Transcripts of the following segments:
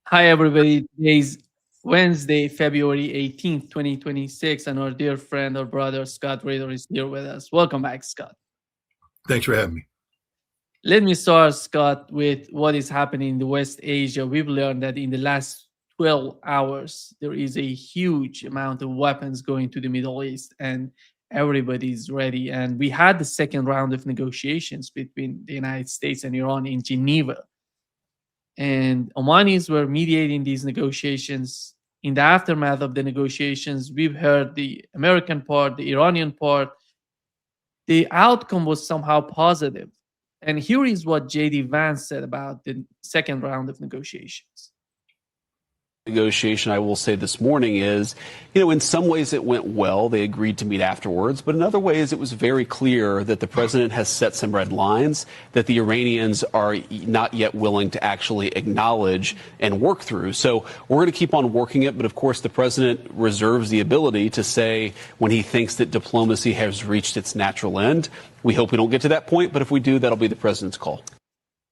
Hi, everybody. Today's Wednesday, February 18th, 2026, and our dear friend, our brother, Scott Ritter is here with us. Welcome back, Scott. Thanks for having me. Let me start, Scott, with what is happening in the West Asia. We've learned that in the last 12 hours, there is a huge amount of weapons going to the Middle East, and everybody's ready. And we had the second round of negotiations between the United States and Iran in Geneva, and Omanis were mediating these negotiations. In the aftermath of the negotiations, we've heard the American part, the Iranian part. The outcome was somehow positive. And here is what JD Vance said about the second round of negotiations. Negotiation, I will say this morning is, in some ways it went well. They agreed to meet afterwards, but in other ways it was very clear that the president has set some red lines that the Iranians are not yet willing to actually acknowledge and work through. So we're going to keep on working it. But of course, the president reserves the ability to say when he thinks that diplomacy has reached its natural end. We hope we don't get to that point, but if we do, that'll be the president's call.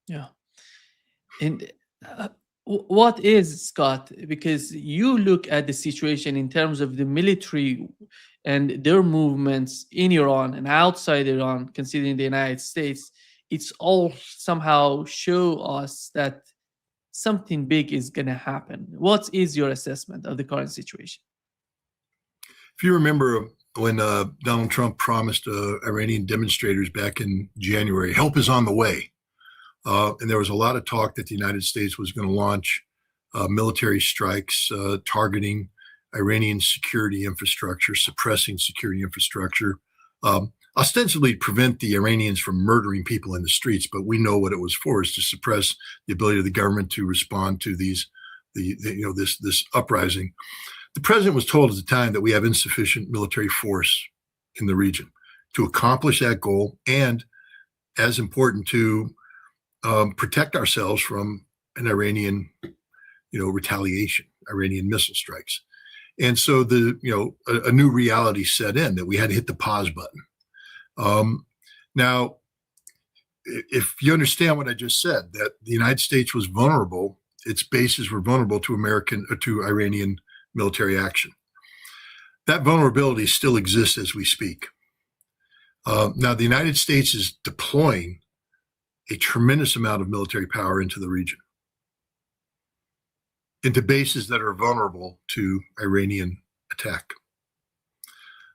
Yeah. And what is, Scott, because you look at the situation in terms of the military and their movements in Iran and outside Iran, considering the United States, it's all somehow show us that something big is going to happen. What is your assessment of the current situation? If you remember when Donald Trump promised Iranian demonstrators back in January, help is on the way. And there was a lot of talk that the United States was going to launch military strikes targeting Iranian security infrastructure, suppressing security infrastructure, ostensibly prevent the Iranians from murdering people in the streets. But we know what it was for, is to suppress the ability of the government to respond to this uprising. The president was told at the time that we have insufficient military force in the region to accomplish that goal, and as important, to protect ourselves from an Iranian, retaliation, Iranian missile strikes. And so a new reality set in that we had to hit the pause button. Now, if you understand what I just said, that the United States was vulnerable, its bases were vulnerable to Iranian military action. That vulnerability still exists as we speak. Now, the United States is deploying a tremendous amount of military power into the region, into bases that are vulnerable to Iranian attack.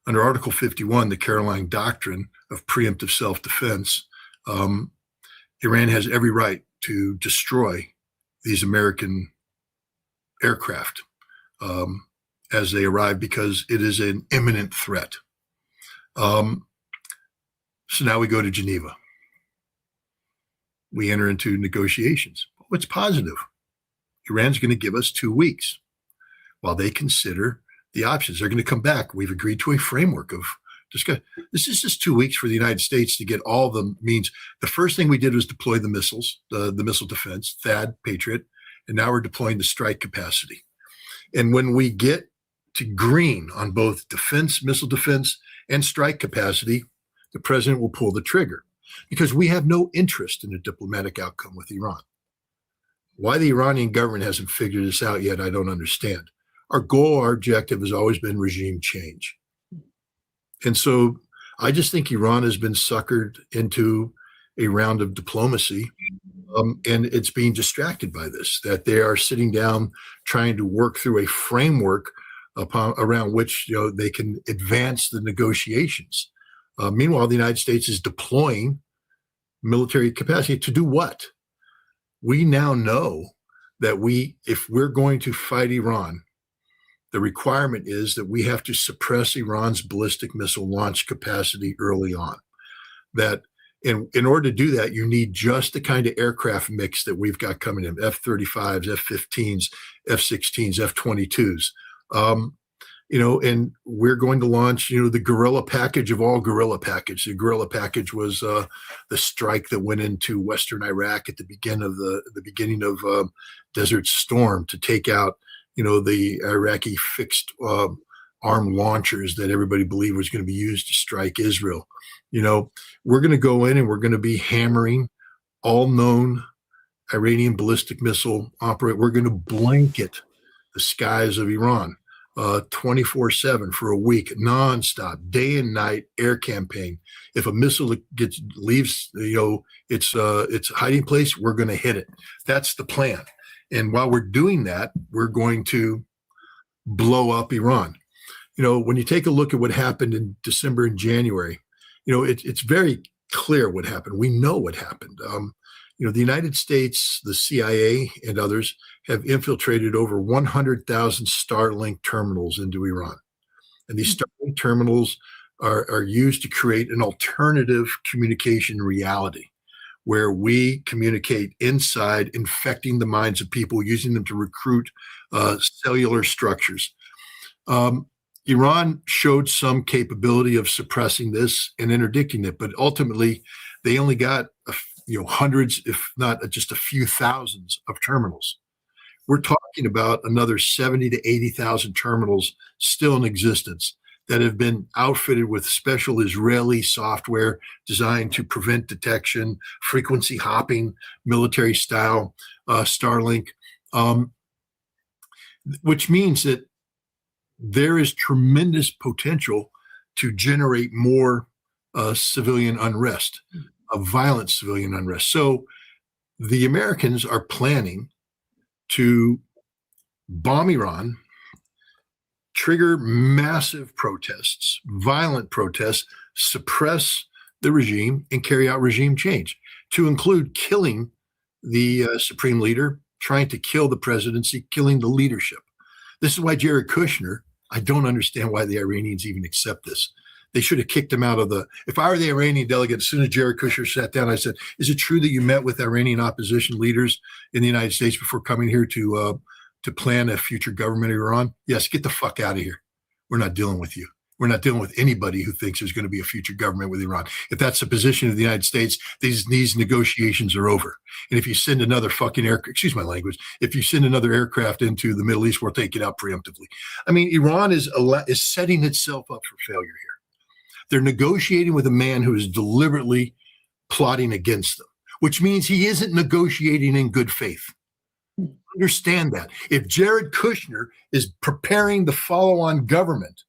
Under Article 51, the Caroline Doctrine of preemptive self-defense, Iran has every right to destroy these American aircraft as they arrive, because it is an imminent threat. So now we go to Geneva. We enter into negotiations. What's positive? Iran's going to give us 2 weeks while they consider the options. They're going to come back. We've agreed to a framework of discussion. This is just 2 weeks for the United States to get all the means. The first thing we did was deploy the missiles, the missile defense, THAAD, Patriot, and now we're deploying the strike capacity. And when we get to green on both defense, missile defense, and strike capacity, the president will pull the trigger, because we have no interest in a diplomatic outcome with Iran. Why the Iranian government hasn't figured this out yet, I don't understand. Our goal, our objective has always been regime change. And so I just think Iran has been suckered into a round of diplomacy, and it's being distracted by this, that they are sitting down trying to work through a framework around which they can advance the negotiations. Meanwhile, the United States is deploying military capacity to do what? We now know that if we're going to fight Iran, the requirement is that we have to suppress Iran's ballistic missile launch capacity early on. That in order to do that, you need just the kind of aircraft mix that we've got coming in: F-35s, F-15s, F-16s, F-22s. And we're going to launch, the guerrilla package of all guerrilla package. The guerrilla package was the strike that went into Western Iraq at the beginning of Desert Storm to take out, the Iraqi fixed arm launchers that everybody believed was going to be used to strike Israel. We're going to go in and we're going to be hammering all known Iranian ballistic missile operate. We're going to blanket the skies of Iran 24/7 for a week, nonstop, day and night air campaign. If a missile leaves, its hiding place, we're going to hit it. That's the plan. And while we're doing that, we're going to blow up Iran. When you take a look at what happened in December and January, it's very clear what happened. We know what happened. The United States, the CIA, and others have infiltrated over 100,000 Starlink terminals into Iran. And these Starlink terminals are used to create an alternative communication reality where we communicate inside, infecting the minds of people, using them to recruit cellular structures. Iran showed some capability of suppressing this and interdicting it, but ultimately they only got hundreds, if not just a few thousands of terminals. We're talking about another 70 to 80,000 terminals still in existence that have been outfitted with special Israeli software designed to prevent detection, frequency hopping, military style Starlink, which means that there is tremendous potential to generate more civilian unrest, violent civilian unrest. So the Americans are planning to bomb Iran, trigger massive protests, violent protests, suppress the regime, and carry out regime change, to include killing the supreme leader, trying to kill the presidency, killing the leadership. This is why Jared Kushner, I don't understand why the Iranians even accept this. They should have kicked him out of if I were the Iranian delegate, as soon as Jared Kushner sat down, I said, is it true that you met with Iranian opposition leaders in the United States before coming here to plan a future government of Iran? Yes, get the fuck out of here. We're not dealing with you. We're not dealing with anybody who thinks there's going to be a future government with Iran. If that's the position of the United States, these negotiations are over. And if you send another fucking excuse my language, if you send another aircraft into the Middle East, we'll take it out preemptively. I mean, Iran is setting itself up for failure here. They're negotiating with a man who is deliberately plotting against them, which means he isn't negotiating in good faith. Understand that. If Jared Kushner is preparing the follow-on government,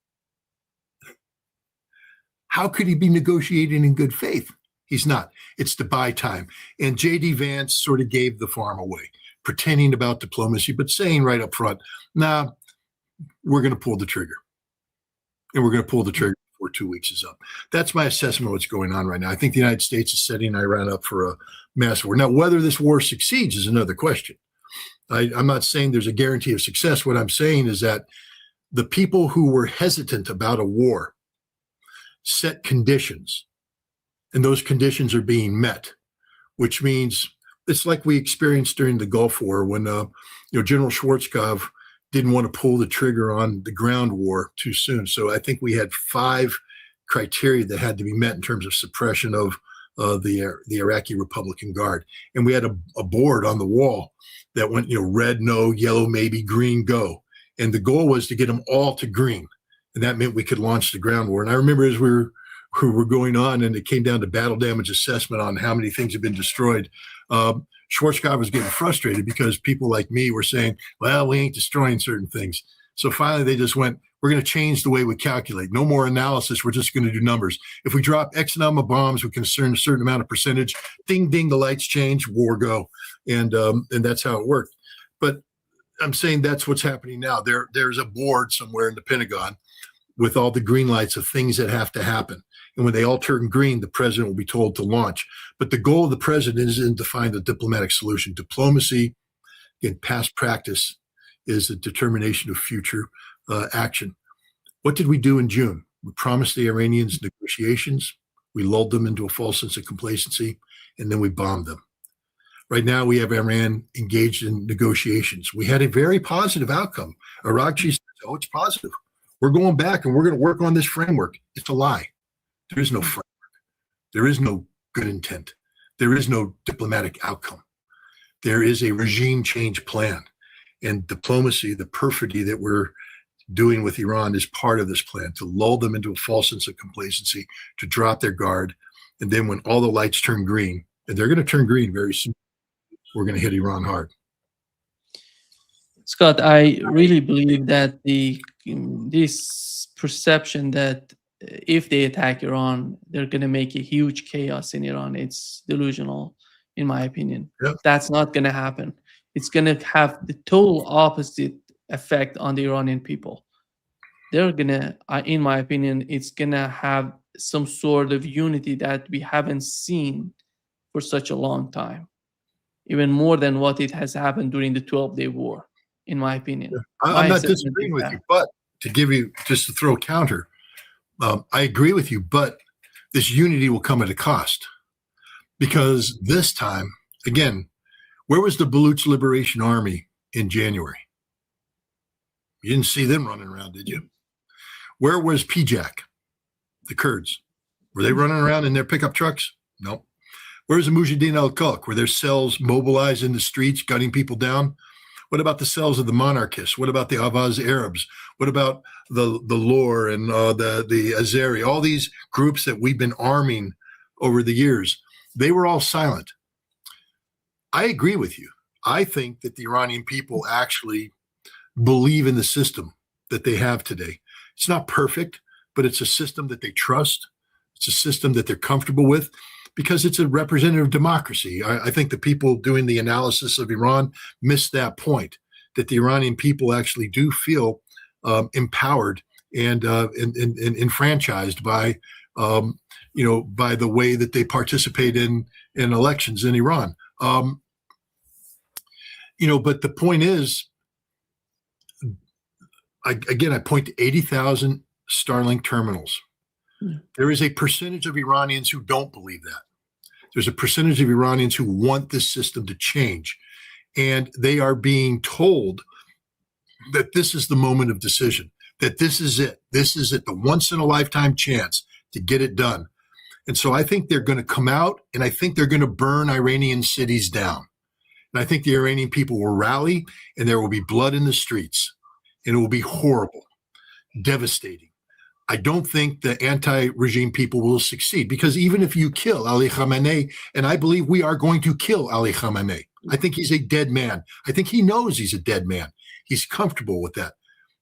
how could he be negotiating in good faith? He's not. It's to buy time. And J.D. Vance sort of gave the farm away, pretending about diplomacy, but saying right up front, nah, we're going to pull the trigger. And we're going to pull the trigger before 2 weeks is up. That's my assessment of what's going on right now. I think the United States is setting Iran up for a mass war. Now, whether this war succeeds is another question. I'm not saying there's a guarantee of success. What I'm saying is that the people who were hesitant about a war set conditions, and those conditions are being met, which means it's like we experienced during the Gulf War when General Schwarzkopf didn't want to pull the trigger on the ground war too soon. So I think we had 5 criteria that had to be met in terms of suppression of the Iraqi Republican Guard, and we had a board on the wall that went red no, yellow maybe, green go, and the goal was to get them all to green. And that meant we could launch the ground war. And I remember as we were going on and it came down to battle damage assessment on how many things have been destroyed, Schwarzkopf was getting frustrated because people like me were saying, well, we ain't destroying certain things. So finally they just went, we're going to change the way we calculate. No more analysis. We're just going to do numbers. If we drop X number of bombs, we can discern a certain amount of percentage. Ding, ding, the lights change, war go. And that's how it worked. But I'm saying that's what's happening now. There's a board somewhere in the Pentagon with all the green lights of things that have to happen. And when they all turn green, the president will be told to launch. But the goal of the president isn't to find a diplomatic solution. Diplomacy, in past practice, is a determination of future action. What did we do in June? We promised the Iranians negotiations. We lulled them into a false sense of complacency, and then we bombed them. Right now, we have Iran engaged in negotiations. We had a very positive outcome. Araqchi says, oh, it's positive. We're going back and we're going to work on this framework. It's a lie. There is no framework. There is no good intent. There is no diplomatic outcome. There is a regime change plan. And diplomacy, the perfidy that we're doing with Iran is part of this plan, to lull them into a false sense of complacency, to drop their guard. And then when all the lights turn green, and they're going to turn green very soon, we're going to hit Iran hard. Scott, I really believe that this perception that if they attack Iran, they're going to make a huge chaos in Iran, it's delusional, in my opinion. Yep. That's not going to happen. It's going to have the total opposite effect on the Iranian people. They're going to, in my opinion, it's going to have some sort of unity that we haven't seen for such a long time, even more than what it has happened during the 12-day war, in my opinion. I'm not disagreeing with you, but to give you, just to throw a counter, I agree with you, but this unity will come at a cost. Because this time, again, where was the Baluch Liberation Army in January? You didn't see them running around, did you? Where was PJAK, the Kurds? Were they running around in their pickup trucks? No. Where's the Mujahideen al-Khalq? Were their cells mobilized in the streets, gunning people down? What about the cells of the monarchists? What about the Avaz Arabs? What about the Lor and the Azeri? All these groups that we've been arming over the years, they were all silent. I agree with you. I think that the Iranian people actually believe in the system that they have today. It's not perfect, but it's a system that they trust. It's a system that they're comfortable with because it's a representative democracy. I think the people doing the analysis of Iran missed that point, that the Iranian people actually do feel empowered and enfranchised by, by the way that they participate in elections in Iran. But the point is, I point to 80,000 Starlink terminals. There is a percentage of Iranians who don't believe that. There's a percentage of Iranians who want this system to change. And they are being told that this is the moment of decision, that this is it. This is it, the once-in-a-lifetime chance to get it done. And so I think they're going to come out, and I think they're going to burn Iranian cities down. And I think the Iranian people will rally, and there will be blood in the streets. And it will be horrible, devastating. I don't think the anti-regime people will succeed because even if you kill Ali Khamenei, and I believe we are going to kill Ali Khamenei, I think he's a dead man. I think he knows he's a dead man. He's comfortable with that.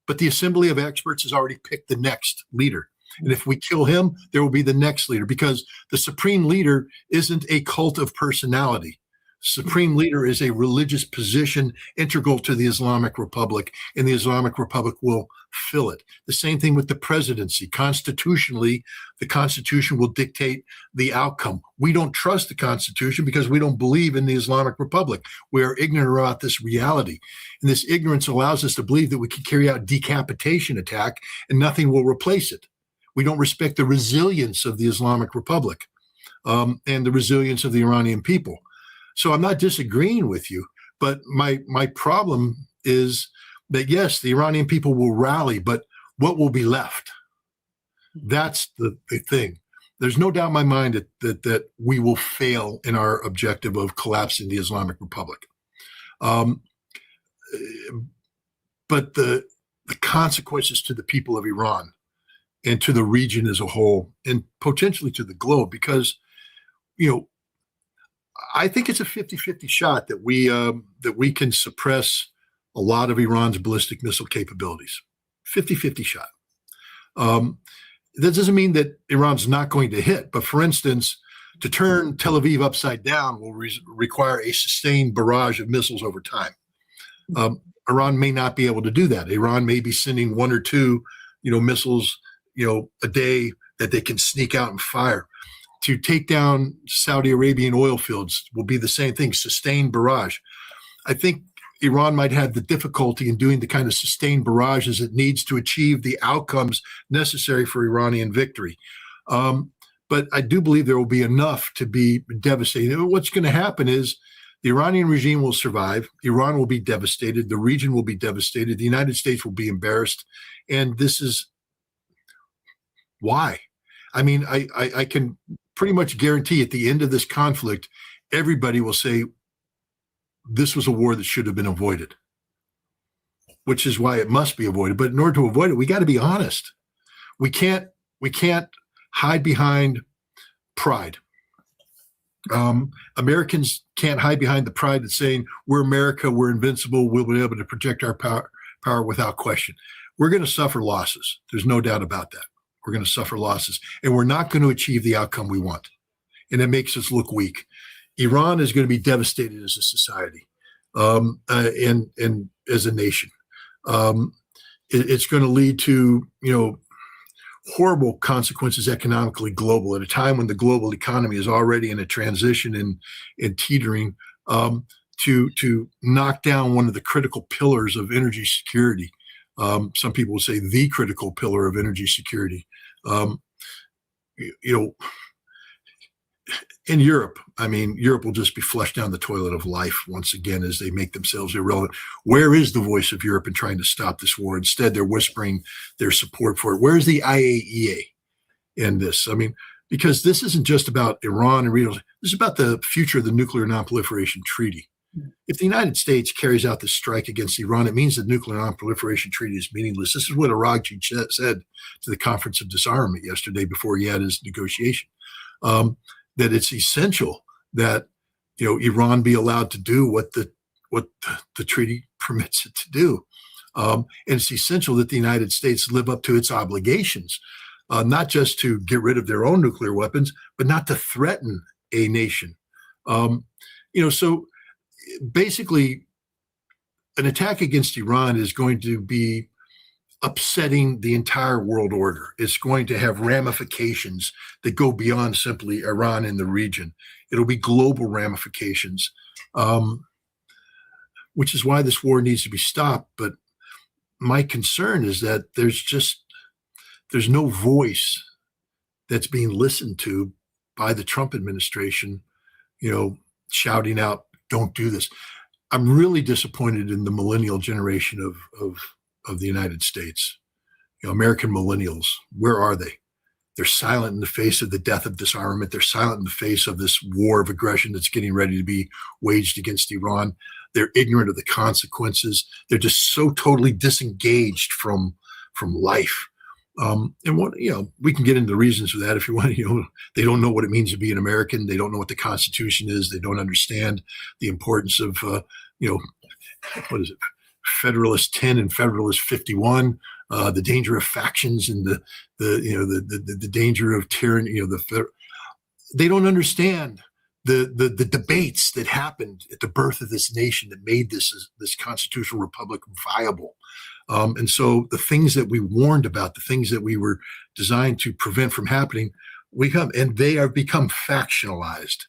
But the Assembly of Experts has already picked the next leader. And if we kill him, there will be the next leader because the supreme leader isn't a cult of personality. Supreme leader is a religious position integral to the Islamic Republic, and the Islamic Republic will fill it. The same thing with the presidency. Constitutionally, the Constitution will dictate the outcome. We don't trust the Constitution because we don't believe in the Islamic Republic. We are ignorant about this reality. And this ignorance allows us to believe that we can carry out a decapitation attack and nothing will replace it. We don't respect the resilience of the Islamic Republic and the resilience of the Iranian people. So I'm not disagreeing with you, but my problem is that, yes, the Iranian people will rally, but what will be left? That's the thing. There's no doubt in my mind that we will fail in our objective of collapsing the Islamic Republic. But the consequences to the people of Iran and to the region as a whole and potentially to the globe, because, I think it's a 50-50 shot that we can suppress a lot of Iran's ballistic missile capabilities. 50-50 shot. That doesn't mean that Iran's not going to hit. But for instance, to turn Tel Aviv upside down will require a sustained barrage of missiles over time. Iran may not be able to do that. Iran may be sending one or two, missiles, a day that they can sneak out and fire. To take down Saudi Arabian oil fields will be the same thing, sustained barrage. I think Iran might have the difficulty in doing the kind of sustained barrages it needs to achieve the outcomes necessary for Iranian victory. But I do believe there will be enough to be devastating. What's going to happen is the Iranian regime will survive. Iran will be devastated. The region will be devastated. The United States will be embarrassed. And this is why. I mean, I can pretty much guarantee at the end of this conflict, everybody will say this was a war that should have been avoided, which is why it must be avoided. But in order to avoid it, we got to be honest. We can't hide behind pride. Americans can't hide behind the pride that's saying we're America, we're invincible, we'll be able to protect our power without question. We're going to suffer losses. There's no doubt about that. We're going to suffer losses, and we're not going to achieve the outcome we want. And it makes us look weak. Iran is going to be devastated as a society, and as a nation. It's going to lead to, horrible consequences economically global at a time when the global economy is already in a transition and teetering, to knock down one of the critical pillars of energy security. Some people will say the critical pillar of energy security. In Europe, Europe will just be flushed down the toilet of life once again as they make themselves irrelevant. Where is the voice of Europe in trying to stop this war? Instead, they're whispering their support for it. Where's the IAEA in this? Because this isn't just about Iran and regional. This is about the future of the Nuclear Non-Proliferation Treaty. If the United States carries out this strike against Iran, it means the Nuclear Non-Proliferation Treaty is meaningless. This is what Aragchi said to the Conference of Disarmament yesterday before he had his negotiation. That it's essential that Iran be allowed to do what the treaty permits it to do, and it's essential that the United States live up to its obligations, not just to get rid of their own nuclear weapons, but not to threaten a nation. So basically, an attack against Iran is going to be upsetting the entire world order. It's going to have ramifications that go beyond simply Iran in the region. It'll be global ramifications, which is why this war needs to be stopped. But my concern is that there's no voice that's being listened to by the Trump administration, shouting out, "Don't do this." I'm really disappointed in the millennial generation of the United States. American millennials, where are they? They're silent in the face of the death of disarmament. They're silent in the face of this war of aggression that's getting ready to be waged against Iran. They're ignorant of the consequences. They're just so totally disengaged from life. And what we can get into the reasons for that if you want. They don't know what it means to be an American. They don't know what the Constitution is. They don't understand the importance of what is it? Federalist 10 and Federalist 51, the danger of factions and the danger of tyranny. They don't understand the debates that happened at the birth of this nation that made this constitutional republic viable. And so the things that we warned about, the things that we were designed to prevent from happening, they have become factionalized,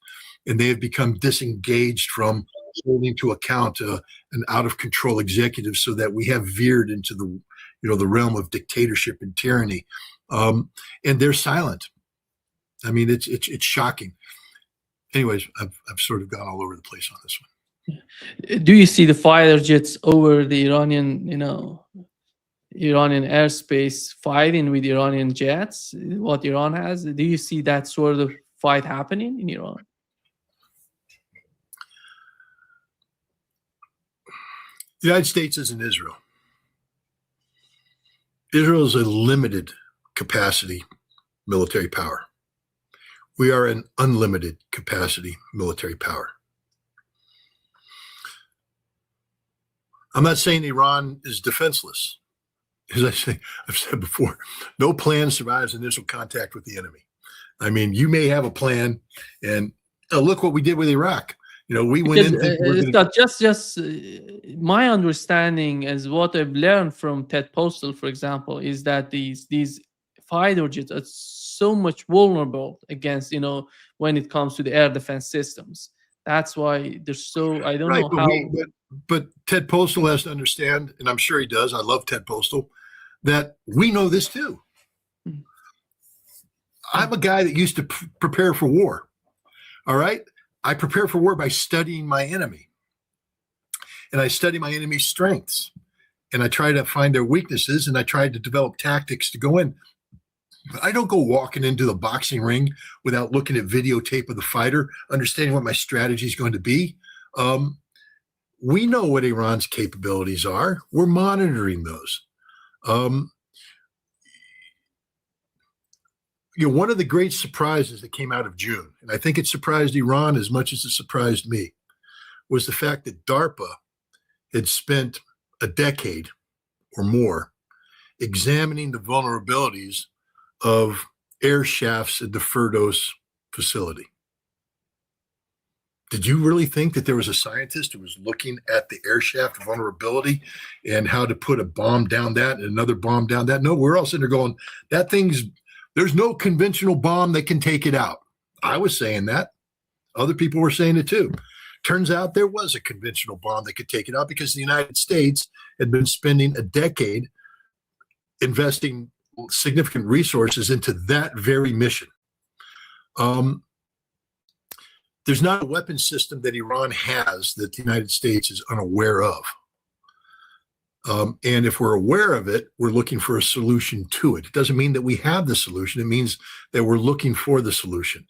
and they have become disengaged from holding to account an out of control executive, so that we have veered into the realm of dictatorship and tyranny. And they're silent. It's shocking. Anyways, I've sort of gone all over the place on this one. Do you see the fighter jets over the Iranian airspace fighting with Iranian jets? What Iran has? Do you see that sort of fight happening in Iran? The United States isn't Israel. Israel is a limited capacity military power. We are an unlimited capacity military power. I'm not saying Iran is defenseless. As I've said before, no plan survives initial contact with the enemy. You may have a plan, and look what we did with Iraq. We went in. Just my understanding, as what I've learned from Ted Postal, for example, is that these fighter jets are so much vulnerable against, when it comes to the air defense systems. That's why they're so. I don't know how. But Ted Postal has to understand, and I'm sure he does. I love Ted Postal. That we know this too. Mm-hmm. I'm a guy that used to prepare for war. All right. I prepare for war by studying my enemy, and I study my enemy's strengths, and I try to find their weaknesses, and I try to develop tactics to go in. I don't go walking into the boxing ring without looking at videotape of the fighter, understanding what my strategy is going to be. We know what Iran's capabilities are. We're monitoring those. one of the great surprises that came out of June, and I think it surprised Iran as much as it surprised me, was the fact that DARPA had spent a decade or more examining the vulnerabilities of air shafts at the Firdos facility. Did you really think that there was a scientist who was looking at the air shaft vulnerability and how to put a bomb down that and another bomb down that? No, we're all sitting there going, there's no conventional bomb that can take it out. I was saying that. Other people were saying it too. Turns out there was a conventional bomb that could take it out because the United States had been spending a decade investing significant resources into that very mission. There's not a weapon system that Iran has that the United States is unaware of. And if we're aware of it, we're looking for a solution to it. It doesn't mean that we have the solution. It means that we're looking for the solution.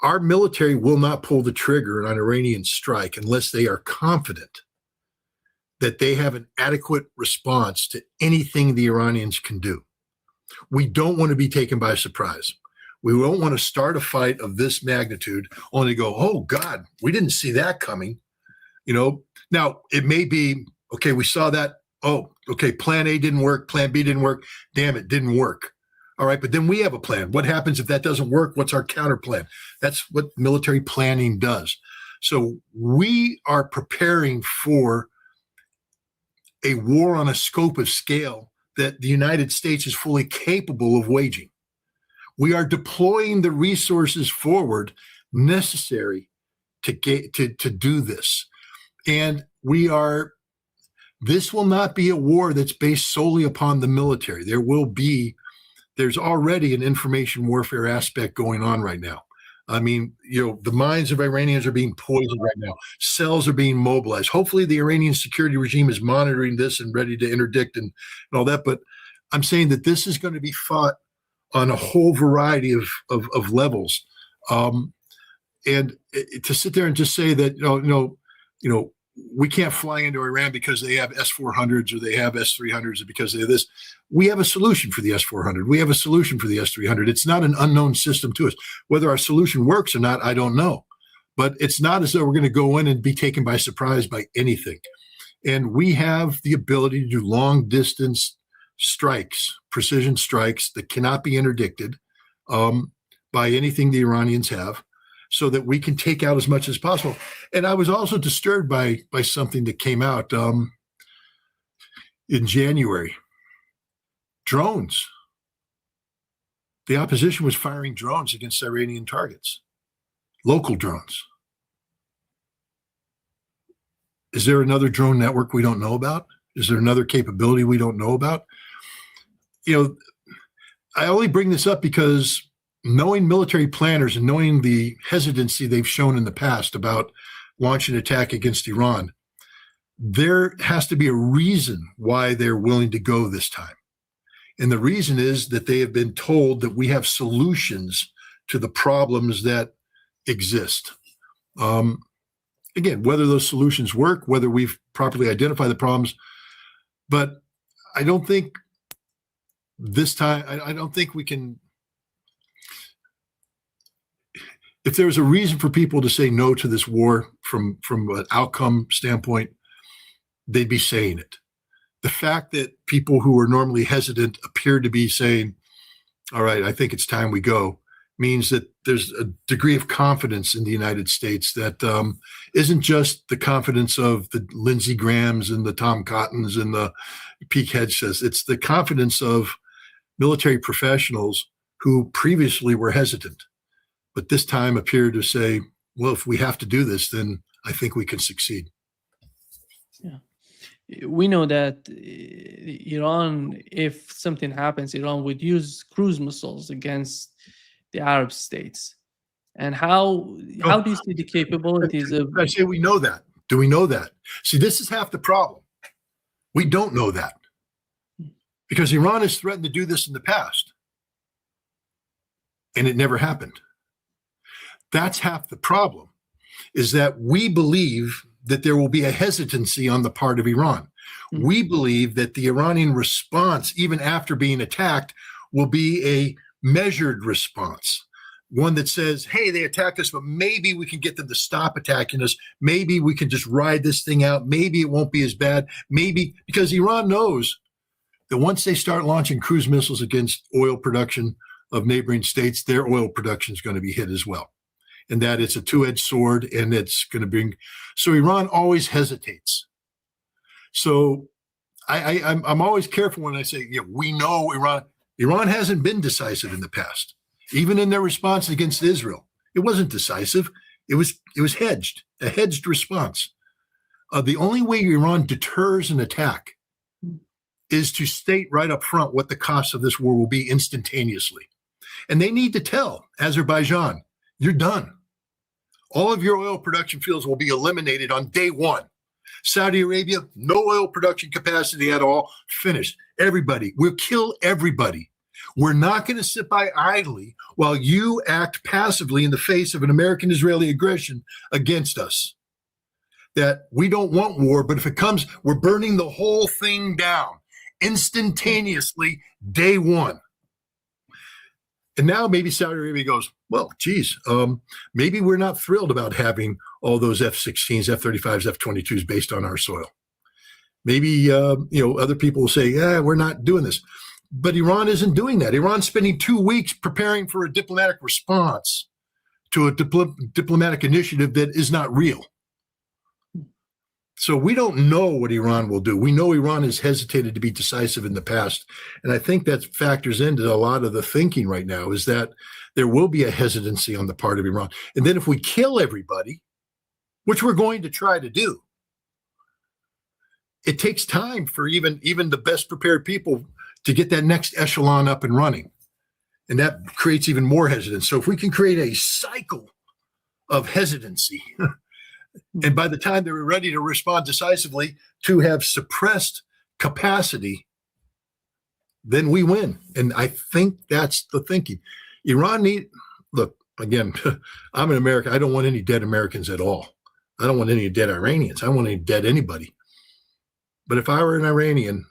Our military will not pull the trigger on an Iranian strike unless they are confident that they have an adequate response to anything the Iranians can do. We don't want to be taken by surprise. We don't want to start a fight of this magnitude only to go, oh God, we didn't see that coming. Now it may be, okay, we saw that. Oh, okay, plan A didn't work. Plan B didn't work. Damn, it didn't work. All right, but then we have a plan. What happens if that doesn't work? What's our counter plan? That's what military planning does. So we are preparing for a war on a scope of scale that the United States is fully capable of waging. We are deploying the resources forward necessary to do this. And this will not be a war that's based solely upon the military. There's already an information warfare aspect going on right now. I mean, the minds of Iranians are being poisoned right now. Cells are being mobilized. Hopefully the Iranian security regime is monitoring this and ready to interdict and all that. But I'm saying that this is going to be fought on a whole variety of levels. And to sit there and just say that, we can't fly into Iran because they have S-400s or they have S-300s or because they have this. We have a solution for the S-400. We have a solution for the S-300. It's not an unknown system to us. Whether our solution works or not, I don't know. But it's not as though we're going to go in and be taken by surprise by anything. And we have the ability to do long distance strikes, precision strikes that cannot be interdicted by anything the Iranians have, so that we can take out as much as possible. And I was also disturbed by something that came out in January. Drones. The opposition was firing drones against Iranian targets, local drones. Is there another drone network we don't know about? Is there another capability we don't know about? I only bring this up because knowing military planners and knowing the hesitancy they've shown in the past about launching an attack against Iran, there has to be a reason why they're willing to go this time. And the reason is that they have been told that we have solutions to the problems that exist. Again, whether those solutions work, whether we've properly identified the problems, but I don't think this time, I don't think we can. If there was a reason for people to say no to this war from an outcome standpoint, they'd be saying it. The fact that people who are normally hesitant appear to be saying, all right, I think it's time we go, means that there's a degree of confidence in the United States that isn't just the confidence of the Lindsey Grahams and the Tom Cottons and the Pete Hegseths. It's the confidence of military professionals who previously were hesitant, but this time appear to say, well, if we have to do this, then I think we can succeed. Yeah. We know that Iran, if something happens, Iran would use cruise missiles against the Arab states. And how do you see the capabilities of... I say we know that. Do we know that? See, this is half the problem. We don't know that. Because Iran has threatened to do this in the past. And it never happened. That's half the problem, is that we believe that there will be a hesitancy on the part of Iran. We believe that the Iranian response, even after being attacked, will be a measured response, one that says, hey, they attack us, but maybe we can get them to stop attacking us. Maybe we can just ride this thing out. Maybe it won't be as bad. Maybe, because Iran knows that once they start launching cruise missiles against oil production of neighboring states, their oil production is going to be hit as well. And that it's a two-edged sword, and it's going to bring. So Iran always hesitates. So I'm always careful when I say, we know Iran. Iran hasn't been decisive in the past, even in their response against Israel. It wasn't decisive. It was hedged, a hedged response. The only way Iran deters an attack is to state right up front what the cost of this war will be instantaneously. And they need to tell Azerbaijan, you're done. All of your oil production fields will be eliminated on day one. Saudi Arabia, no oil production capacity at all, finished. Everybody, we'll kill everybody. We're not going to sit by idly while you act passively in the face of an American-Israeli aggression against us. That we don't want war, but if it comes, we're burning the whole thing down instantaneously, day one. And now maybe Saudi Arabia goes, well, geez, maybe we're not thrilled about having all those F-16s, F-35s, F-22s based on our soil. Maybe, other people will say, yeah, we're not doing this. But Iran isn't doing that. Iran's spending 2 weeks preparing for a diplomatic response to a diplomatic initiative that is not real. So we don't know what Iran will do. We know Iran has hesitated to be decisive in the past. And I think that factors into a lot of the thinking right now, is that there will be a hesitancy on the part of Iran. And then if we kill everybody, which we're going to try to do, it takes time for even the best prepared people to get that next echelon up and running. And that creates even more hesitance. So if we can create a cycle of hesitancy, and by the time they were ready to respond decisively, to have suppressed capacity, then we win. And I think that's the thinking. Look, again, I'm an American. I don't want any dead Americans at all. I don't want any dead Iranians. I don't want any dead anybody. But if I were an Iranian,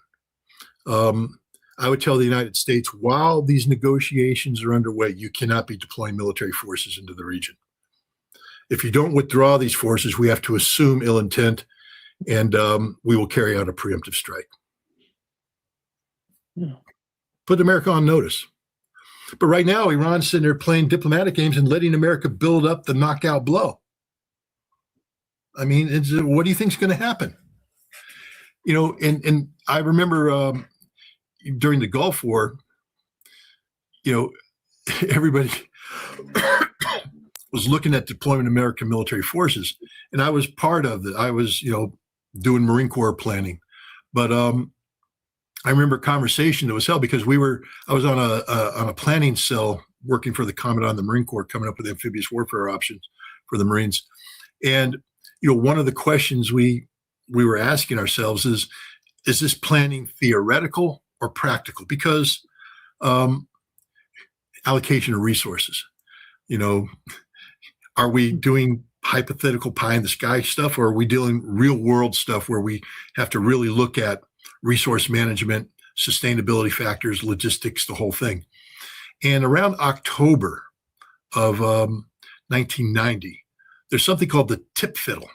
I would tell the United States, while these negotiations are underway, you cannot be deploying military forces into the region. If you don't withdraw these forces, we have to assume ill intent, and we will carry out a preemptive strike. Yeah. Put America on notice. But right now, Iran's sitting there playing diplomatic games and letting America build up the knockout blow. I mean, what do you think is going to happen? And I remember during the Gulf War, everybody was looking at deployment of American military forces, and I was part of it. I was, doing Marine Corps planning, but I remember a conversation that was held because I was on a planning cell working for the Commandant of the Marine Corps, coming up with amphibious warfare options for the Marines, and one of the questions we were asking ourselves is this planning theoretical or practical? Because allocation of resources, are we doing hypothetical pie in the sky stuff, or are we doing real world stuff where we have to really look at resource management, sustainability factors, logistics, the whole thing? And around October of 1990, there's something called the tip fiddle.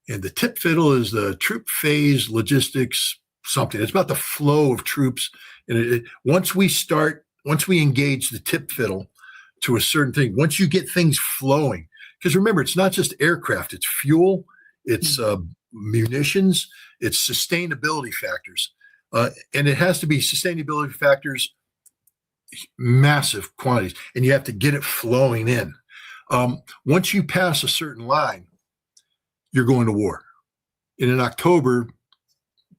And the tip fiddle is the troop phase logistics something. It's about the flow of troops. And once we engage the tip fiddle to a certain thing, once you get things flowing, because remember, it's not just aircraft, it's fuel, it's munitions, it's sustainability factors. And it has to be sustainability factors, massive quantities, and you have to get it flowing in. Once you pass a certain line, you're going to war. And in October,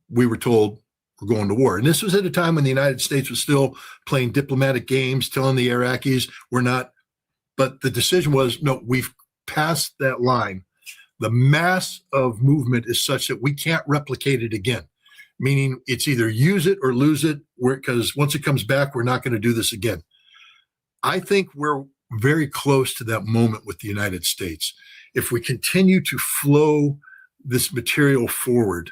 we were told we're going to war. And this was at a time when the United States was still playing diplomatic games, telling the Iraqis we're not. But the decision was, no, we've passed that line. The mass of movement is such that we can't replicate it again, meaning it's either use it or lose it, because once it comes back, we're not going to do this again. I think we're very close to that moment with the United States. If we continue to flow this material forward,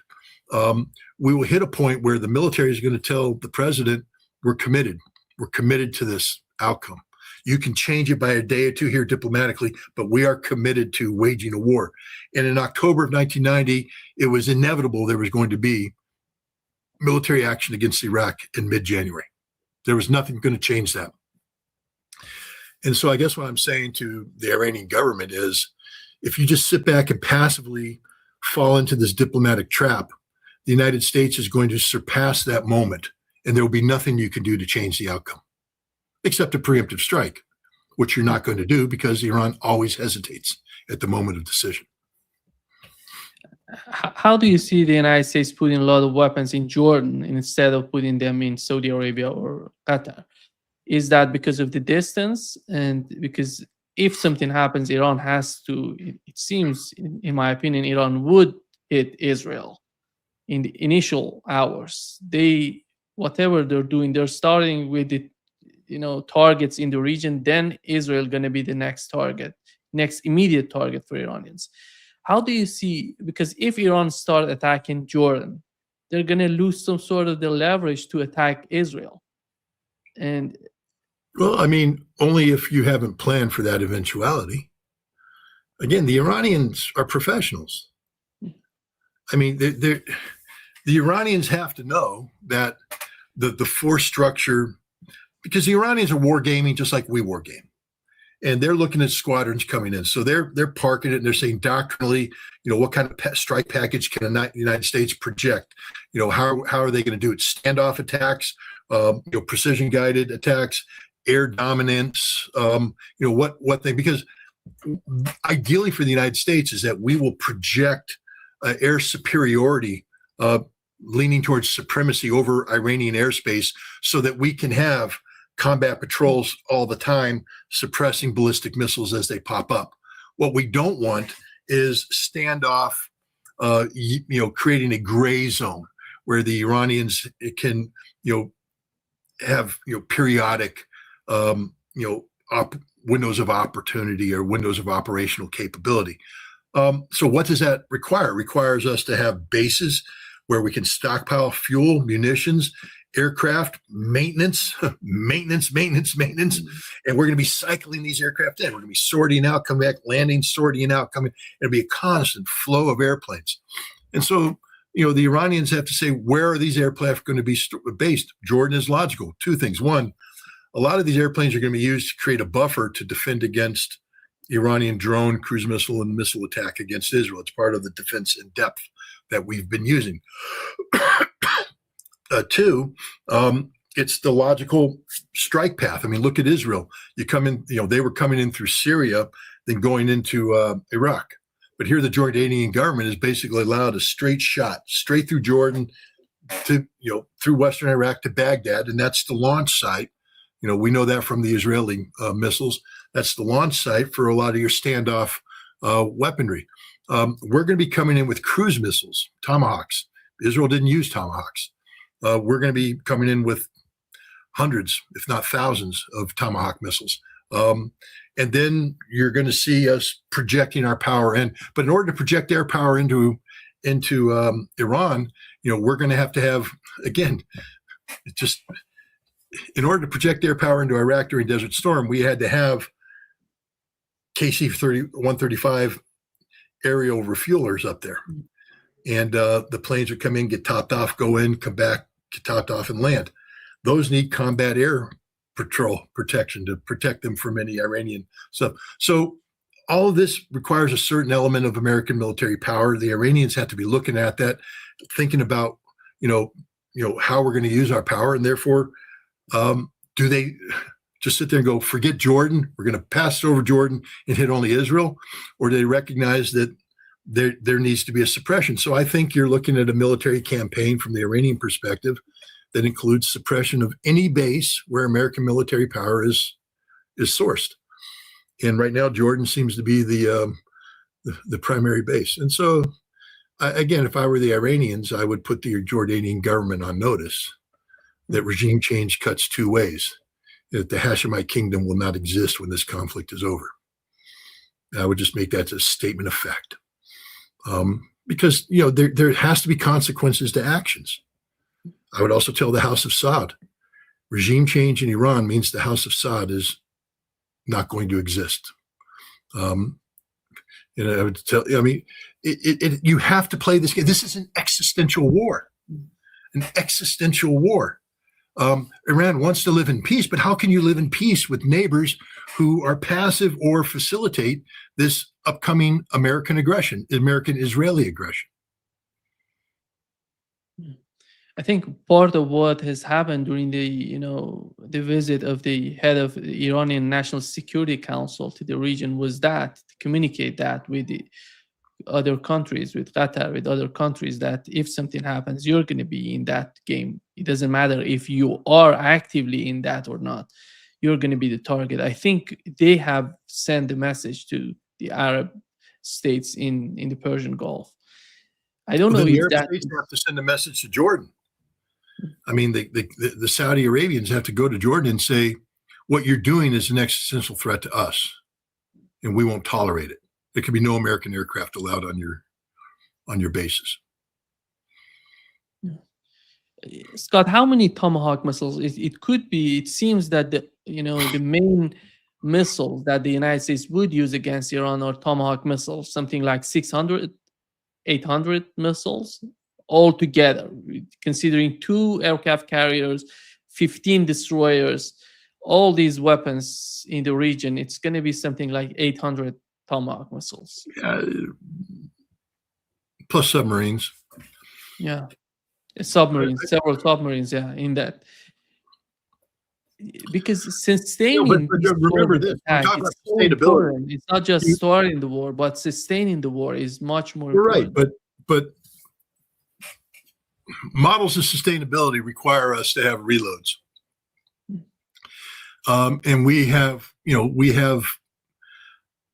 we will hit a point where the military is going to tell the president, we're committed. We're committed to this outcome. You can change it by a day or two here diplomatically, but we are committed to waging a war. And in October of 1990, it was inevitable there was going to be military action against Iraq in mid-January. There was nothing going to change that. And so I guess what I'm saying to the Iranian government is, if you just sit back and passively fall into this diplomatic trap, the United States is going to surpass that moment, and there will be nothing you can do to change the outcome, except a preemptive strike, which you're not going to do because Iran always hesitates at the moment of decision. How do you see the United States putting a lot of weapons in Jordan instead of putting them in Saudi Arabia or Qatar? Is that because of the distance? And because if something happens, Iran has to, it seems, in my opinion, Iran would hit Israel in the initial hours. Whatever they're doing, they're starting with the targets in the region, then Israel going to be the next immediate target for Iranians. How do you see, because if Iran start attacking Jordan, they're going to lose some sort of the leverage to attack Israel. And well, I mean, only if you haven't planned for that eventuality. Again, the Iranians are professionals. I mean, the Iranians have to know that the force structure, because the Iranians are wargaming just like we wargame. And they're looking at squadrons coming in. So they're parking it and they're saying doctrinally, what kind of strike package can the United States project? How are they going to do it? Standoff attacks, precision guided attacks, air dominance, because ideally for the United States is that we will project air superiority, leaning towards supremacy over Iranian airspace so that we can have combat patrols all the time, suppressing ballistic missiles as they pop up. What we don't want is standoff, creating a gray zone where the Iranians can, have, periodic, windows of opportunity or windows of operational capability. So what does that require? It requires us to have bases where we can stockpile fuel, munitions, aircraft, maintenance, and we're going to be cycling these aircraft in. We're going to be sorting out, coming back, landing, sorting out, coming. It'll be a constant flow of airplanes. And so, the Iranians have to say, where are these aircraft going to be based? Jordan is logical. Two things. One, a lot of these airplanes are going to be used to create a buffer to defend against Iranian drone, cruise missile, and missile attack against Israel. It's part of the defense in depth that we've been using. Two, it's the logical strike path. I mean, look at Israel. You come in, they were coming in through Syria, then going into Iraq. But here the Jordanian government has basically allowed a straight shot, straight through Jordan to, through Western Iraq to Baghdad. And that's the launch site. We know that from the Israeli missiles. That's the launch site for a lot of your standoff weaponry. We're going to be coming in with cruise missiles, Tomahawks. Israel didn't use Tomahawks. We're going to be coming in with hundreds, if not thousands, of Tomahawk missiles. And then you're going to see us projecting our power in. But in order to project air power into Iran, we're going to have, again, in order to project air power into Iraq during Desert Storm, we had to have KC-135 aerial refuelers up there. And the planes would come in, get topped off, go in, come back, get topped off, and land. Those need combat air patrol protection to protect them from any Iranian stuff. So all of this requires a certain element of American military power. The Iranians have to be looking at that, thinking about, how we're going to use our power. And therefore, do they just sit there and go, forget Jordan, we're going to pass over Jordan and hit only Israel? Or do they recognize that there needs to be a suppression? So I think you're looking at a military campaign from the Iranian perspective that includes suppression of any base where American military power is sourced. And right now, Jordan seems to be the primary base. And so, again, if I were the Iranians, I would put the Jordanian government on notice that regime change cuts two ways, that the Hashemite kingdom will not exist when this conflict is over. I would just make that a statement of fact. Because, there has to be consequences to actions. I would also tell the House of Saud, regime change in Iran means the House of Saud is not going to exist. I would tell. I mean, you have to play this game. This is an existential war. An existential war. Iran wants to live in peace, but how can you live in peace with neighbors who are passive or facilitate this upcoming American aggression, American-Israeli aggression? I think part of what has happened during the visit of the head of the Iranian National Security Council to the region was that to communicate that with the other countries, with Qatar, with other countries, that if something happens, you're going to be in that game. It doesn't matter if you are actively in that or not. You're going to be the target. I think they have sent the message to the Arab states in the Persian Gulf. I don't know if the Arab that states have to send a message to Jordan. I mean, the Saudi Arabians have to go to Jordan and say, what you're doing is an existential threat to us, and we won't tolerate it. There can be no American aircraft allowed on your bases. Scott, how many Tomahawk missiles? It could be. It seems that the main missiles that the United States would use against Iran are Tomahawk missiles, something like 600, 800 missiles altogether, considering 2 aircraft carriers, 15 destroyers, all these weapons in the region. It's going to be something like 800 Tomahawk missiles. Plus submarines. Yeah. Submarines, several submarines, yeah, in that. Because sustaining remember this, attack, it's so important. It's not just starting the war, but sustaining the war is much more important. Right, but models of sustainability require us to have reloads. And we have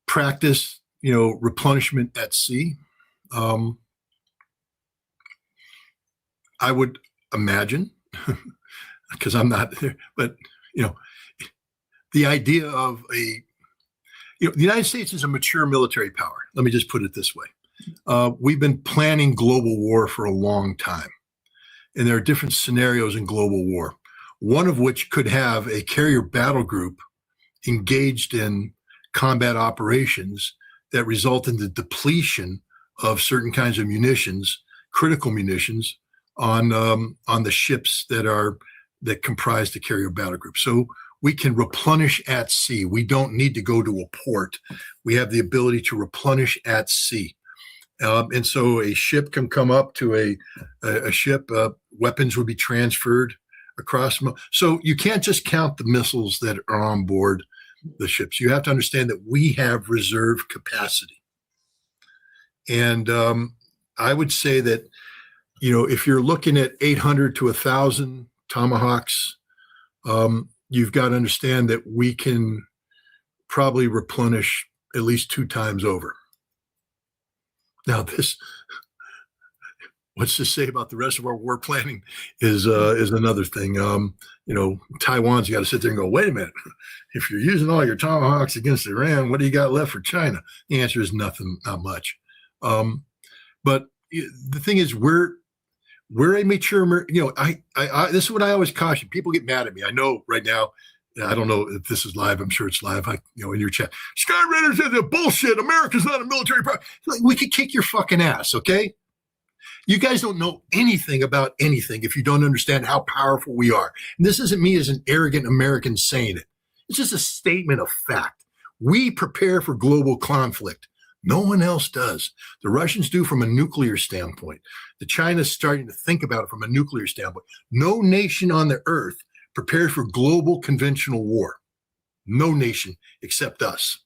practiced, replenishment at sea. I would imagine, because I'm not there, but the idea of the United States is a mature military power. Let me just put it this way. We've been planning global war for a long time, and there are different scenarios in global war, one of which could have a carrier battle group engaged in combat operations that result in the depletion of certain kinds of munitions, critical munitions, on the ships that comprise the carrier battle group. So we can replenish at sea. We don't need to go to a port. We have the ability to replenish at sea. And so a ship can come up to a ship, weapons would be transferred across. So you can't just count the missiles that are on board the ships. You have to understand that we have reserve capacity. And I would say that, if you're looking at 800 to 1,000 Tomahawks, you've got to understand that we can probably replenish at least 2 times over. Now, what's to say about the rest of our war planning is another thing. Taiwan's got to sit there and go, wait a minute, if you're using all your Tomahawks against Iran, what do you got left for China? The answer is nothing, not much. But the thing is, we're a mature, this is what I always caution. People get mad at me. I know right now, I don't know if this is live. I'm sure it's live. In your chat, Sky Ritter says that bullshit. America's not a military power. Like, we could kick your fucking ass, okay? You guys don't know anything about anything if you don't understand how powerful we are. And this isn't me as an arrogant American saying it. It's just a statement of fact. We prepare for global conflict. No one else does. The Russians do from a nuclear standpoint. The China's starting to think about it from a nuclear standpoint. No nation on the earth prepared for global conventional war. No nation except us.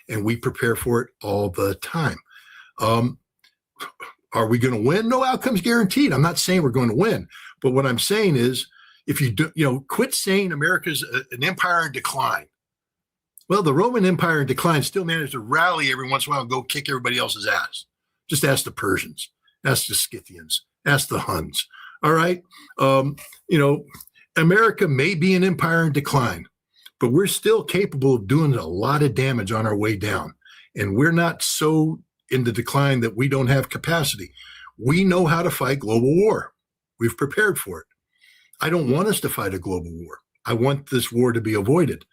And we prepare for it all the time. Are we going to win? No outcome's guaranteed. I'm not saying we're going to win. But what I'm saying is, if you do, quit saying America's an empire in decline. Well, the Roman Empire in decline still managed to rally every once in a while and go kick everybody else's ass. Just ask the Persians, ask the Scythians, ask the Huns. All right. America may be an empire in decline, but we're still capable of doing a lot of damage on our way down. And we're not so in the decline that we don't have capacity. We know how to fight global war. We've prepared for it. I don't want us to fight a global war. I want this war to be avoided.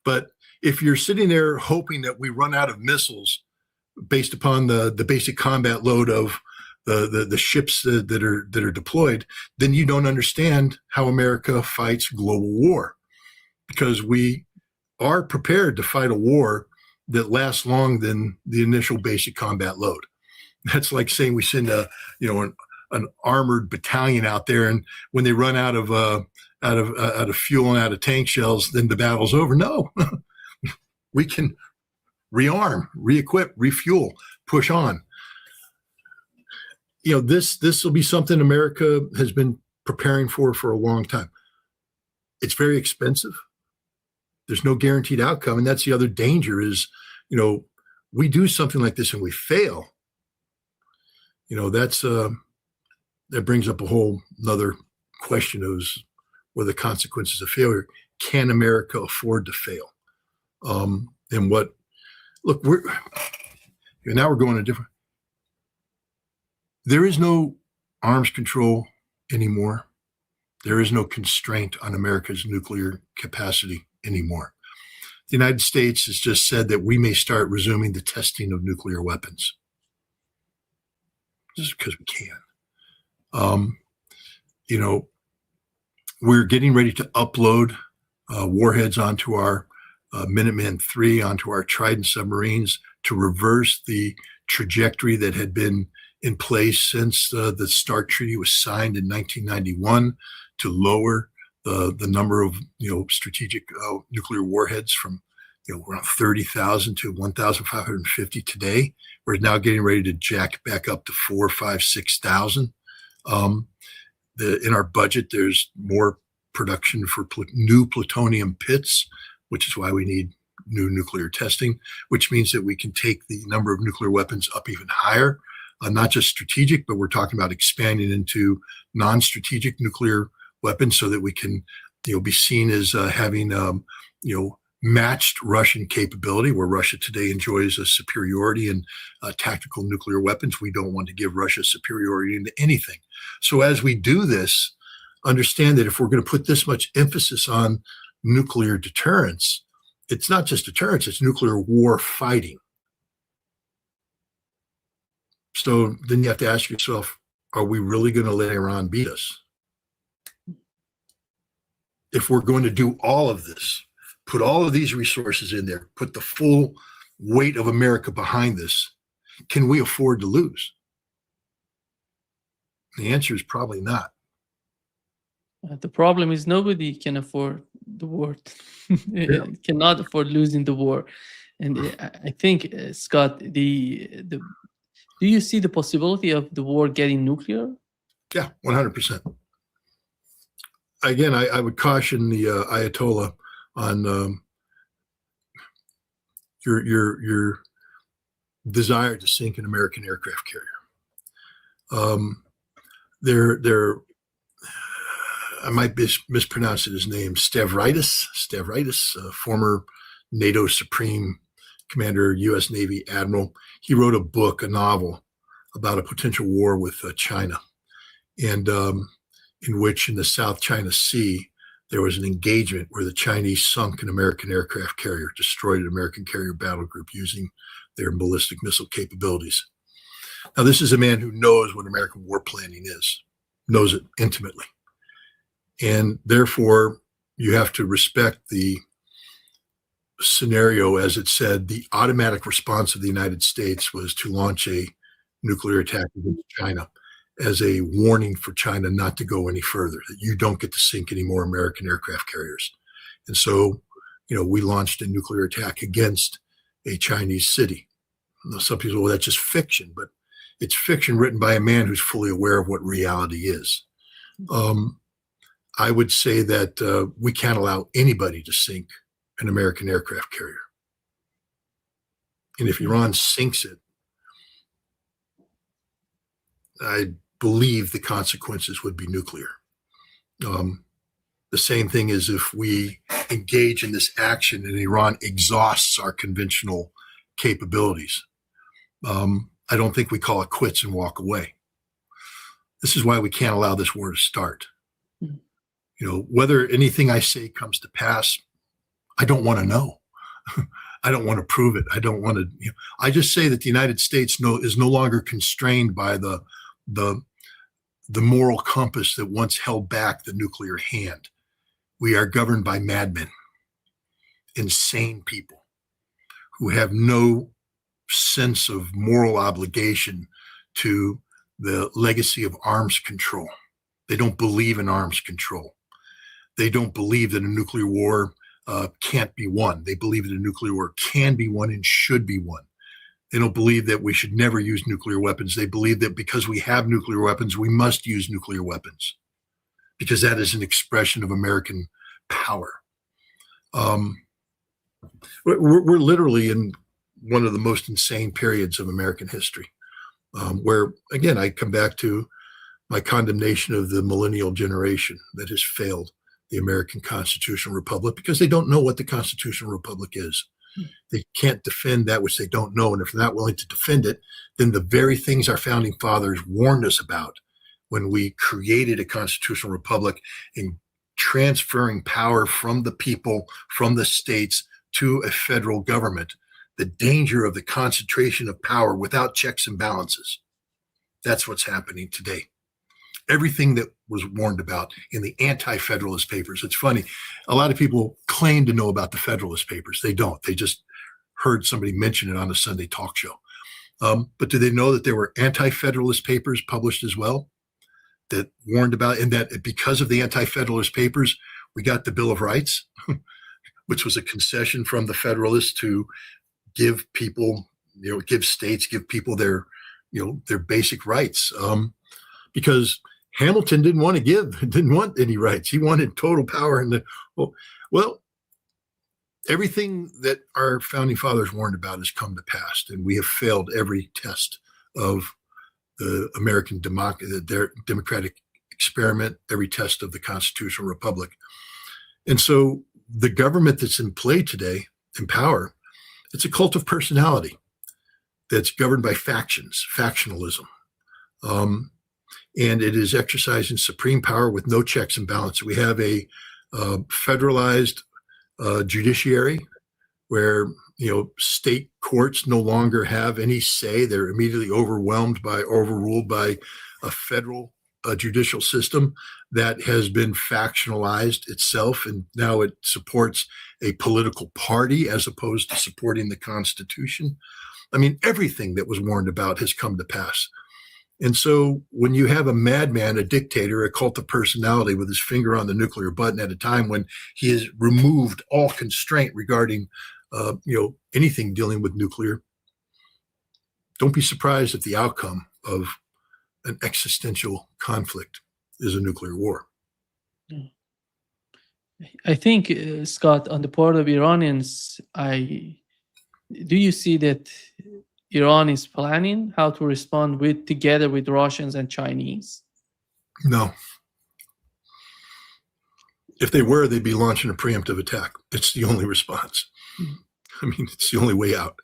But if you're sitting there hoping that we run out of missiles based upon the basic combat load of the ships that are deployed, then you don't understand how America fights global war, because we are prepared to fight a war that lasts longer than the initial basic combat load. That's like saying we send an armored battalion out there, and when they run out of fuel and out of tank shells, then the battle's over. No, we can rearm, re-equip, refuel, push on. This will be something America has been preparing for a long time. It's very expensive. There's no guaranteed outcome. And that's the other danger is, we do something like this and we fail. That brings up a whole another question of what are the consequences of failure. Can America afford to fail? And what, look, now we're going a different, there is no arms control anymore. There is no constraint on America's nuclear capacity anymore. The United States has just said that we may start resuming the testing of nuclear weapons. Just because we can. We're getting ready to upload warheads onto our Minuteman III, onto our Trident submarines to reverse the trajectory that had been in place since the START Treaty was signed in 1991, to lower the number of strategic nuclear warheads from around 30,000 to 1,550 today. We're now getting ready to jack back up to 4,000, 5,000, 6,000. In our budget, there's more production for new plutonium pits, which is why we need new nuclear testing, which means that we can take the number of nuclear weapons up even higher. Not just strategic, but we're talking about expanding into non-strategic nuclear weapons so that we can, be seen as having, matched Russian capability, where Russia today enjoys a superiority in tactical nuclear weapons. We don't want to give Russia superiority into anything. So as we do this, understand that if we're going to put this much emphasis on nuclear deterrence, it's not just deterrence, it's nuclear war fighting. So then you have to ask yourself, are we really going to let Iran beat us? If we're going to do all of this, put all of these resources in there, put the full weight of America behind this, can we afford to lose? The answer is probably not. The problem is nobody can afford the war. Cannot afford losing the war. And I think, Scott, do you see the possibility of the war getting nuclear? Yeah, 100%. Again, I would caution the Ayatollah on your desire to sink an American aircraft carrier. I might mispronounce his name, Stavridis, former NATO Supreme Commander, U.S. Navy Admiral. He wrote a book, a novel, about a potential war with China, and in which in the South China Sea, there was an engagement where the Chinese sunk an American aircraft carrier, destroyed an American carrier battle group using their ballistic missile capabilities. Now, this is a man who knows what American war planning is, knows it intimately. And therefore, you have to respect the scenario. As it said, the automatic response of the United States was to launch a nuclear attack against China as a warning for China not to go any further, that you don't get to sink any more American aircraft carriers. And so, we launched a nuclear attack against a Chinese city. Now, some people say, well, that's just fiction, but it's fiction written by a man who's fully aware of what reality is. I would say that we can't allow anybody to sink an American aircraft carrier. And if Iran sinks it, I believe the consequences would be nuclear. The same thing as if we engage in this action and Iran exhausts our conventional capabilities. I don't think we call it quits and walk away. This is why we can't allow this war to start. Whether anything I say comes to pass, I don't want to know. I don't want to prove it. I don't want to. I just say that the United States is no longer constrained by the moral compass that once held back the nuclear hand. We are governed by madmen, insane people who have no sense of moral obligation to the legacy of arms control. They don't believe in arms control. They don't believe that a nuclear war can't be won. They believe that a nuclear war can be won and should be won. They don't believe that we should never use nuclear weapons. They believe that because we have nuclear weapons, we must use nuclear weapons because that is an expression of American power. We're literally in one of the most insane periods of American history, where, again, I come back to my condemnation of the millennial generation that has failed the American constitutional republic because they don't know what the constitutional republic is. They can't defend that which they don't know. And if they're not willing to defend it, then the very things our founding fathers warned us about when we created a constitutional republic and transferring power from the people, from the states to a federal government, the danger of the concentration of power without checks and balances. That's what's happening today. Everything that was warned about in the anti-Federalist Papers. It's funny. A lot of people claim to know about the Federalist Papers. They don't. They just heard somebody mention it on a Sunday talk show. But do they know that there were anti-Federalist Papers published as well that warned about, and that because of the anti-Federalist Papers, we got the Bill of Rights, which was a concession from the Federalists to give people, give states, give people their basic rights. Because Hamilton didn't want any rights. He wanted total power. Well, everything that our founding fathers warned about has come to pass, and we have failed every test of the American democratic experiment, every test of the constitutional republic. And so the government that's in play today, in power, it's a cult of personality that's governed by factionalism. And it is exercising supreme power with no checks and balances. We have a federalized judiciary where, state courts no longer have any say. They're immediately overruled by a federal judicial system that has been factionalized itself. And now it supports a political party as opposed to supporting the Constitution. I mean, everything that was warned about has come to pass. And so when you have a madman, a dictator, a cult of personality with his finger on the nuclear button at a time when he has removed all constraint regarding, anything dealing with nuclear, don't be surprised if the outcome of an existential conflict is a nuclear war. I think, Scott, on the part of Iranians, do you see that Iran is planning how to respond together with Russians and Chinese? No. If they were, they'd be launching a preemptive attack. It's the only response. I mean, it's the only way out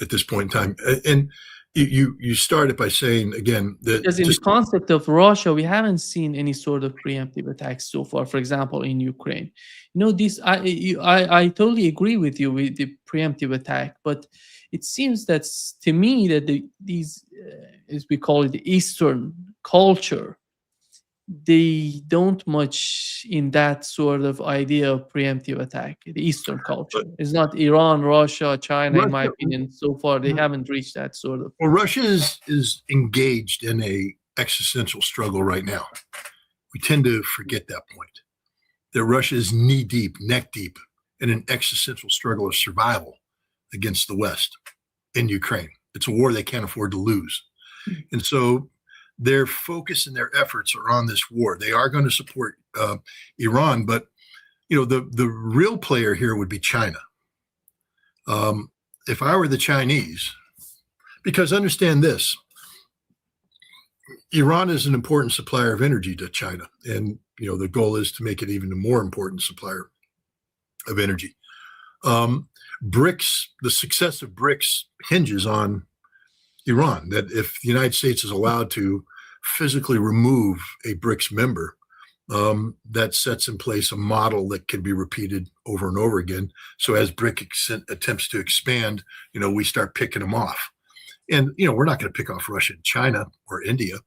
at this point in time. And you started by saying, again, that because in the concept of Russia, we haven't seen any sort of preemptive attacks so far. For example, in Ukraine, I totally agree with you with the preemptive attack, but it seems that to me that these, as we call it, the Eastern culture, they don't much in that sort of idea of preemptive attack. The Eastern culture is not Iran, Russia, China, in my opinion. So far, they haven't reached that sort of. Well, Russia is engaged in a existential struggle right now. We tend to forget that point. That Russia is knee deep, neck deep in an existential struggle of survival against the West in Ukraine. It's a war they can't afford to lose. And so their focus and their efforts are on this war. They are going to support Iran, but the real player here would be China. If I were the Chinese, because understand this, Iran is an important supplier of energy to China, and the goal is to make it even a more important supplier of energy. BRICS, the success of BRICS hinges on Iran, that if the United States is allowed to physically remove a BRICS member, that sets in place a model that can be repeated over and over again. So as BRIC attempts to expand, we start picking them off. And, we're not going to pick off Russia and China or India.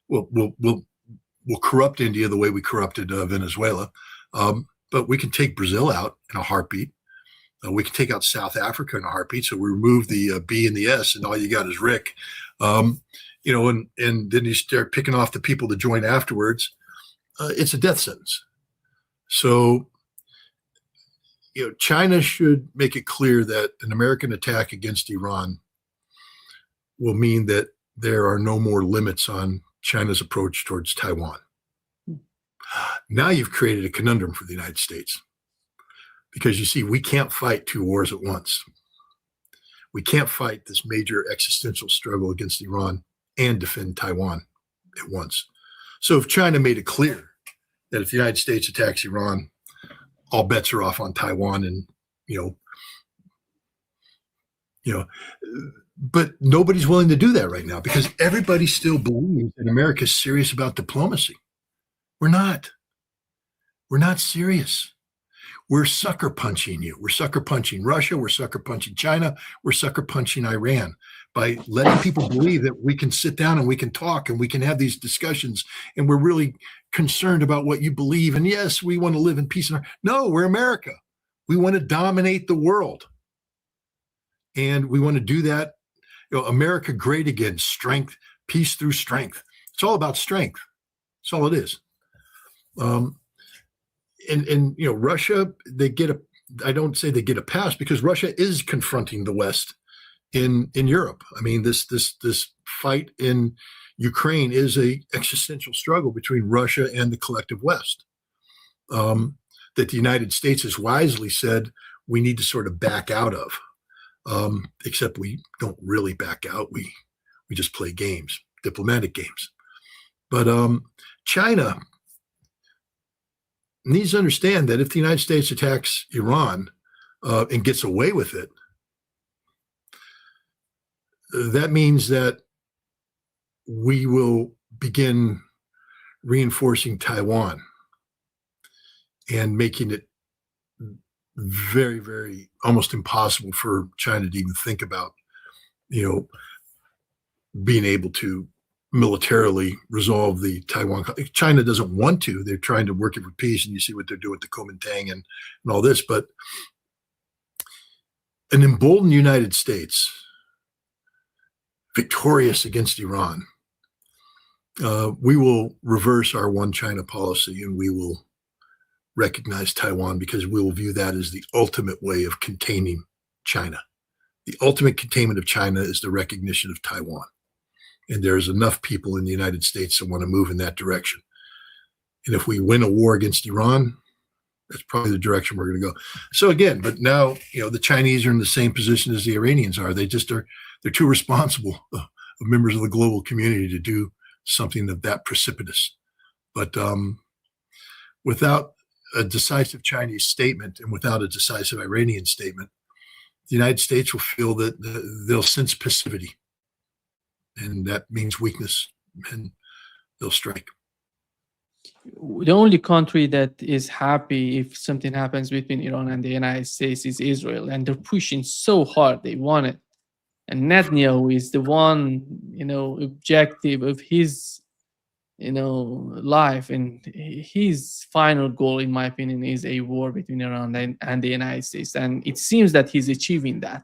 We'll corrupt India the way we corrupted Venezuela. But we can take Brazil out in a heartbeat. We can take out South Africa in a heartbeat. So we remove the B and the S, and all you got is Rick. And then you start picking off the people to join afterwards. It's a death sentence. So, China should make it clear that an American attack against Iran will mean that there are no more limits on China's approach towards Taiwan. Now you've created a conundrum for the United States, because you see, we can't fight two wars at once. We can't fight this major existential struggle against Iran and defend Taiwan at once. So if China made it clear that if the United States attacks Iran, all bets are off on Taiwan, and but nobody's willing to do that right now, because everybody still believes that America is serious about diplomacy. We're not. We're not serious. We're sucker punching you. We're sucker punching Russia. We're sucker punching China. We're sucker punching Iran by letting people believe that we can sit down and we can talk and we can have these discussions, and we're really concerned about what you believe. And yes, we want to live in peace. No, we're America. We want to dominate the world. And we want to do that. America great again, strength, peace through strength. It's all about strength. That's all it is. And Russia, I don't say they get a pass, because Russia is confronting the West in Europe. I mean, this fight in Ukraine is a existential struggle between Russia and the collective West, that the United States has wisely said we need to sort of back out of. Except we don't really back out. We just play games, diplomatic games. But China needs to understand that if the United States attacks Iran and gets away with it, that means that we will begin reinforcing Taiwan and making it very, very almost impossible for China to even think about, being able to militarily resolve the Taiwan. China doesn't want to. They're trying to work it for peace, and you see what they're doing with the Kuomintang and all this. But an emboldened United States, victorious against Iran, we will reverse our one China policy, and we will recognize Taiwan, because we will view that as the ultimate way of containing China. The ultimate containment of China is the recognition of Taiwan. And there's enough people in the United States that want to move in that direction. And if we win a war against Iran, that's probably the direction we're going to go. So again, but now, the Chinese are in the same position as the Iranians are. They're too responsible of members of the global community to do something of that precipitous. But without a decisive Chinese statement and without a decisive Iranian statement, the United States will feel that they'll sense passivity, and that means weakness, and they'll strike. The only country that is happy if something happens between Iran and the United States is Israel, and they're pushing so hard. They want it. And Netanyahu is the one, objective of his life, and his final goal, in my opinion, is a war between Iran and the United States, and it seems that he's achieving that.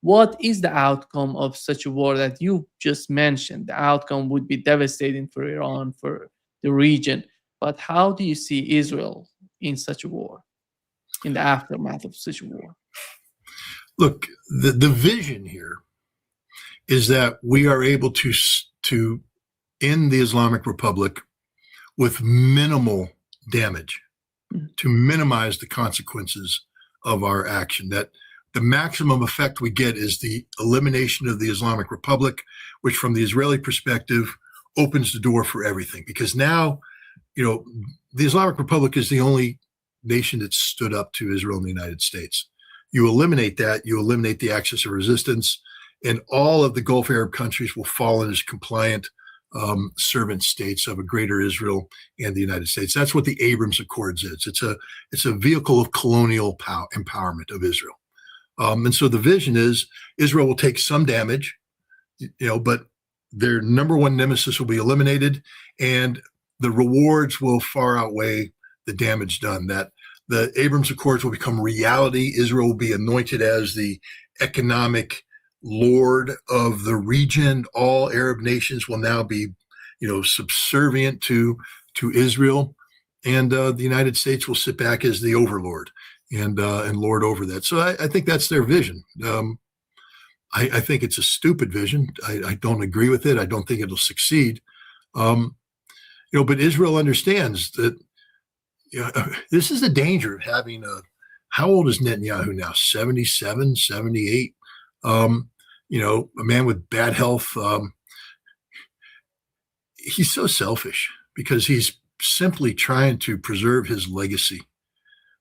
What is the outcome of such a war that you just mentioned? The outcome would be devastating for Iran, for the region, but how do you see Israel in such a war, in the aftermath of such a war? Look, the vision here is that we are able to in the Islamic Republic with minimal damage, to minimize the consequences of our action. That the maximum effect we get is the elimination of the Islamic Republic, which from the Israeli perspective opens the door for everything. Because now, the Islamic Republic is the only nation that stood up to Israel and the United States. You eliminate that, you eliminate the axis of resistance, and all of the Gulf Arab countries will fall in as compliant servant states of a greater Israel and the United States. That's what the Abrams Accords is. It's a vehicle of colonial empowerment of Israel. And so the vision is Israel will take some damage, but their number one nemesis will be eliminated, and the rewards will far outweigh the damage done. That the Abrams Accords will become reality. Israel will be anointed as the economic lord of the region. All Arab nations will now be, subservient to Israel, and the United States will sit back as the overlord and lord over that. So I think that's their vision. I think it's a stupid vision. I don't agree with it. I don't think it'll succeed. But Israel understands that this is the danger of having how old is Netanyahu now? 77, 78. A man with bad health. He's so selfish because he's simply trying to preserve his legacy.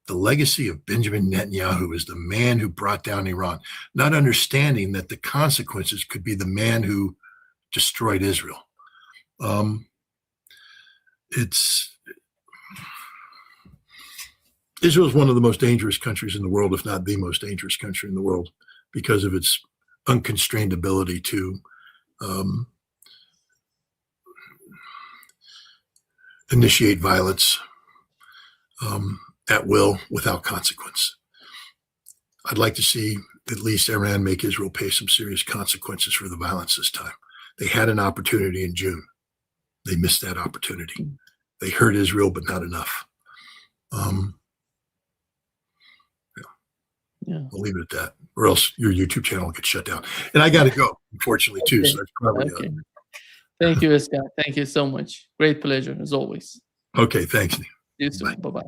The legacy of Benjamin Netanyahu is the man who brought down Iran, not understanding that the consequences could be the man who destroyed Israel. Israel is one of the most dangerous countries in the world, if not the most dangerous country in the world, because of its unconstrained ability to initiate violence at will without consequence. I'd like to see at least Iran make Israel pay some serious consequences for the violence this time. They had an opportunity in June. They missed that opportunity. They hurt Israel, but not enough. I'll leave it at that, or else your YouTube channel will get shut down. And I got to go, unfortunately, too. Okay. So that's probably Thank you, Scott. Thank you so much. Great pleasure, as always. okay. Thanks. See you soon. Bye-bye.